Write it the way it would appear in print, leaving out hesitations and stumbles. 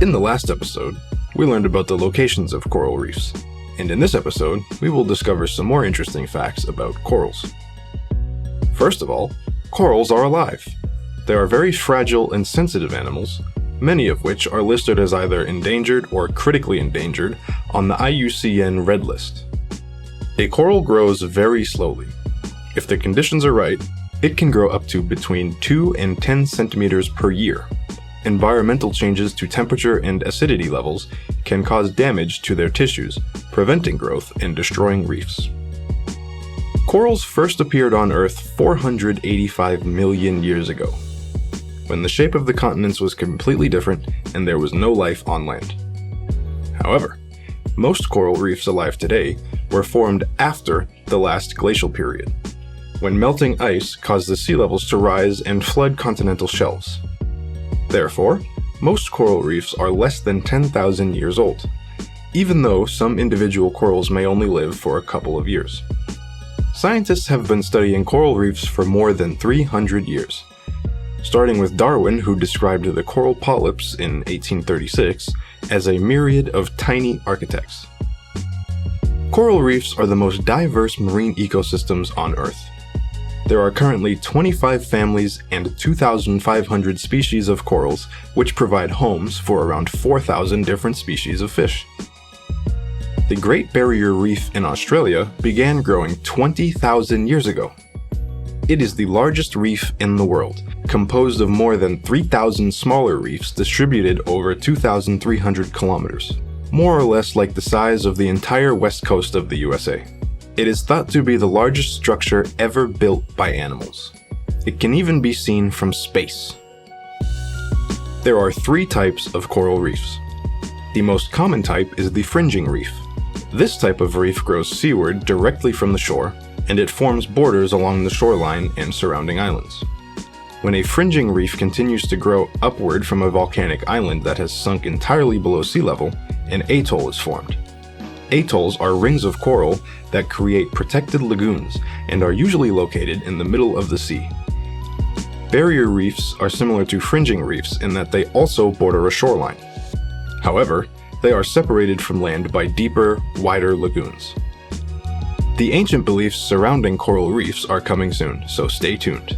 In the last episode, we learned about the locations of coral reefs, and in this episode, we will discover some more interesting facts about corals. First of all, corals are alive. They are very fragile and sensitive animals, many of which are listed as either endangered or critically endangered on the IUCN Red List. A coral grows very slowly. If the conditions are right, it can grow up to between 2 and 10 centimeters per year. Environmental changes to temperature and acidity levels can cause damage to their tissues, preventing growth and destroying reefs. Corals first appeared on Earth 485 million years ago, when the shape of the continents was completely different and there was no life on land. However, most coral reefs alive today were formed after the last glacial period, when melting ice caused the sea levels to rise and flood continental shelves. Therefore, most coral reefs are less than 10,000 years old, even though some individual corals may only live for a couple of years. Scientists have been studying coral reefs for more than 300 years, starting with Darwin, who described the coral polyps in 1836 as a myriad of tiny architects. Coral reefs are the most diverse marine ecosystems on Earth. There are currently 25 families and 2,500 species of corals, which provide homes for around 4,000 different species of fish. The Great Barrier Reef in Australia began growing 20,000 years ago. It is the largest reef in the world, composed of more than 3,000 smaller reefs distributed over 2,300 kilometers, more or less like the size of the entire west coast of the USA. It is thought to be the largest structure ever built by animals. It can even be seen from space. There are 3 types of coral reefs. The most common type is the fringing reef. This type of reef grows seaward directly from the shore, and it forms borders along the shoreline and surrounding islands. When a fringing reef continues to grow upward from a volcanic island that has sunk entirely below sea level, an atoll is formed. Atolls are rings of coral that create protected lagoons and are usually located in the middle of the sea. Barrier reefs are similar to fringing reefs in that they also border a shoreline. However, they are separated from land by deeper, wider lagoons. The ancient beliefs surrounding coral reefs are coming soon, so stay tuned.